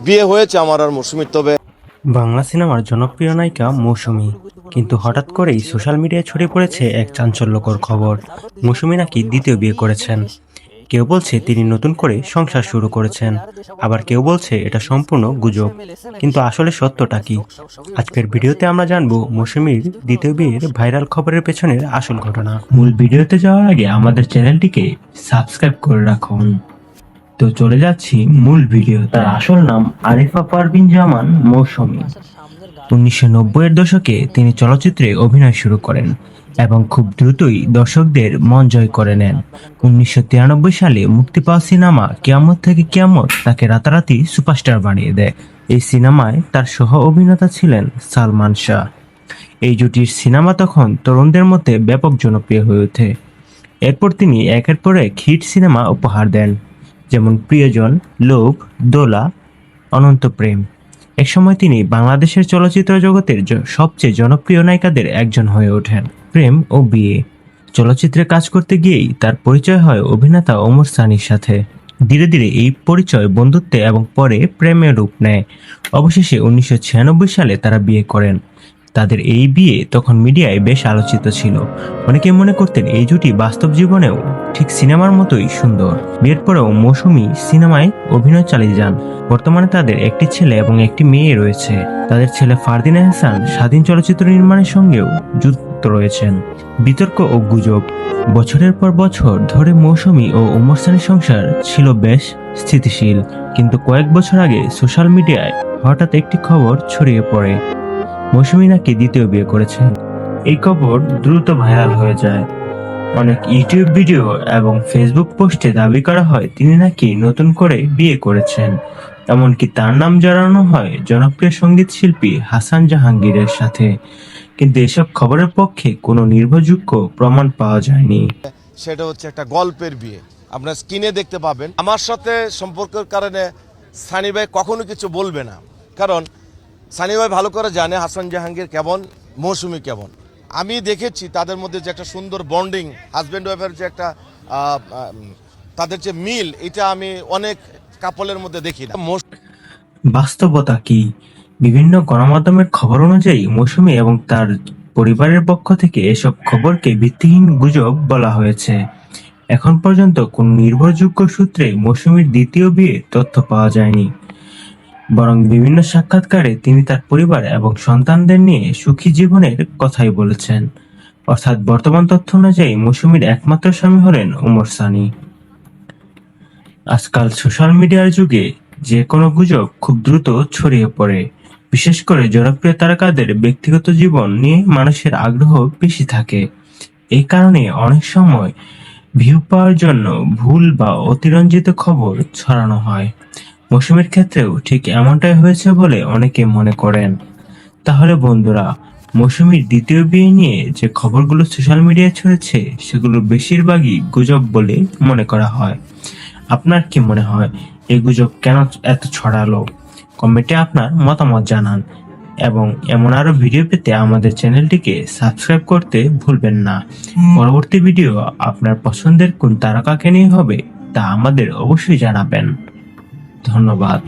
বিয়ে হয়েছে আমার আর মৌসুমীর, তবে বাংলা সিনেমার জনপ্রিয় নায়িকা মৌসুমী, কিন্তু হঠাৎ করেই সোশ্যাল মিডিয়ায় ছড়িয়ে পড়েছে এক চাঞ্চল্যকর খবর। মৌসুমী নাকি দ্বিতীয় বিয়ে করেছেন। কেউ বলছে তিনি নতুন করে সংসার শুরু করেছেন, আবার কেউ বলছে এটা সম্পূর্ণ গুজব। কিন্তু আসলে সত্যটা কি? আজকের ভিডিওতে আমরা জানবো মৌসুমীর দ্বিতীয় বিয়ের ভাইরাল খবরের পেছনের আসল ঘটনা। মূল ভিডিওতে যাওয়ার আগে আমাদের চ্যানেলটিকে সাবস্ক্রাইব করে রাখুন। তো চলে যাচ্ছি মূল ভিডিও। তার আসল নাম আরিফা পারভিন জামান মৌসুমী। 1990-এর দশকে তিনি চলচ্চিত্রে অভিনয় শুরু করেন এবং খুব দ্রুতই দর্শকদের মন জয় করে নেন। 1993 সালে মুক্তি পাওয়া সিনেমা কিয়ামত থেকে কিয়ামত তাকে রাতারাতি সুপারস্টার বানিয়ে দেয়। এই সিনেমায় তার সহ অভিনেতা ছিলেন সালমান শাহ। এই জুটির সিনেমা তখন তরুণদের মধ্যে ব্যাপক জনপ্রিয় হয়ে ওঠে। এরপর তিনি একের পর এক হিট সিনেমা উপহার দেন, যেমন প্রিয়জন, লোভ, দোলা, অনন্ত প্রেম। একসময় তিনি বাংলাদেশের চলচ্চিত্র জগতের সবচেয়ে জনপ্রিয় নায়িকাদের একজন হয়ে ওঠেন। প্রেম ও বিয়ে চলচ্চিত্রে কাজ করতে গিয়েই তার পরিচয় হয় অভিনেতা ওমর সানির সাথে। ধীরে ধীরে এই পরিচয় বন্ধুত্বে এবং পরে প্রেমে রূপ নেয়। অবশেষে 1996 সালে তারা বিয়ে করেন। তাদের এই বিয়ে তখন মিডিয়ায় বেশ আলোচিত ছিল। অনেকে মনে করতেন এই জুটি বাস্তব জীবনেও ঠিক সিনেমার মতোই সুন্দর। বিয়ের পরেও মৌসুমী সিনেমায় অভিনয় চালিয়ে যান। বর্তমানে তাদের একটি ছেলে এবং একটি মেয়ে রয়েছে। তাদের ছেলে ফারদিন আহসান স্বাধীন চলচ্চিত্র নির্মাণের সঙ্গেও যুক্ত রয়েছেন। বিতর্ক ও গুজব বছরের পর বছর ধরে মৌসুমী ও ওমর সানির সংসার ছিল বেশ স্থিতিশীল, কিন্তু কয়েক বছর আগে সোশ্যাল মিডিয়ায় হঠাৎ একটি খবর ছড়িয়ে পড়ে মৌসুমী নাকি দ্বিতীয় বিয়ে করেছেন। এই খবর দ্রুত ভাইরাল হয়ে যায়। অনেক ইউটিউব ভিডিও এবং ফেসবুক পোস্টে দাবি করা হয় তিনি নাকি নতুন করে বিয়ে করেছেন। এমনকি তার নাম জড়ানো হয় জনপ্রিয় সঙ্গীত শিল্পী হাসান জাহাঙ্গীরের সাথে। কিন্তু এসব খবরের পক্ষে কোনো নির্ভরযোগ্য প্রমাণ পাওয়া যায়নি। সেটা হচ্ছে একটা গল্পের বিয়ে। আপনার স্ক্রিনে দেখতে পাবেন। আমার সাথে সম্পর্কের কারণে সানি ভাই কখনো কিছু বলবে না, কারণ সানি ভাই ভালো করে জানে হাসান জাহাঙ্গীর কেমন, মৌসুমী কেমন। আমি দেখেছি তাদের মধ্যে যে একটা সুন্দর বন্ডিং, হাজব্যান্ড ওয়াইফের যে একটা তাদের যে মিল, এটা আমি অনেক কাপলের মধ্যে দেখি না। বাস্তবতা কি? বিভিন্ন গণমাধ্যমের খবর অনুযায়ী মৌসুমী এবং তার পরিবারের পক্ষ থেকে এসব খবরকে ভিত্তিহীন গুজব বলা হয়েছে। এখন পর্যন্ত কোন নির্ভরযোগ্য সূত্রে মৌসুমীর দ্বিতীয় বিয়ে তথ্য পাওয়া যায়নি। বরং বিভিন্ন সাক্ষাৎকারে তিনি তার পরিবার এবং সন্তানদের নিয়ে সুখী জীবনের কথাই বলেছেন। অর্থাৎ বর্তমান তথ্য অনুযায়ী মৌসুমীর একমাত্র স্বামী হলেন ওমর সানি। আজকাল সোশ্যাল মিডিয়ার যুগে যে কোনো গুজব খুব দ্রুত ছড়িয়ে পড়ে। বিশেষ করে জনপ্রিয় তারকাদের ব্যক্তিগত জীবন নিয়ে মানুষের আগ্রহ বেশি থাকে। এই কারণে অনেক সময় ভিউ পাওয়ার জন্য ভুল বা অতিরঞ্জিত খবর ছড়ানো হয়। মৌসুমীর ক্ষেত্রেও ঠিক এমনটাই হয়েছে বলে অনেকে মনে করেন। তাহলে বন্ধুরা, মৌসুমীর দ্বিতীয় বিয়ে নিয়ে যে খবরগুলো সোশ্যাল মিডিয়ায় ছড়েছে সেগুলো বেশিরভাগই গুজব বলে মনে করা হয়। আপনার কি মনে হয় এই গুজব কেন এত ছড়ালো? কমেন্টে আপনার মতামত জানান এবং এমন আরো ভিডিও পেতে আমাদের চ্যানেলটিকে সাবস্ক্রাইব করতে ভুলবেন না। পরবর্তী ভিডিও আপনার পছন্দের কোন তারকাকে নিয়ে হবে তা আমাদের অবশ্যই জানাবেন। ধন্যবাদ।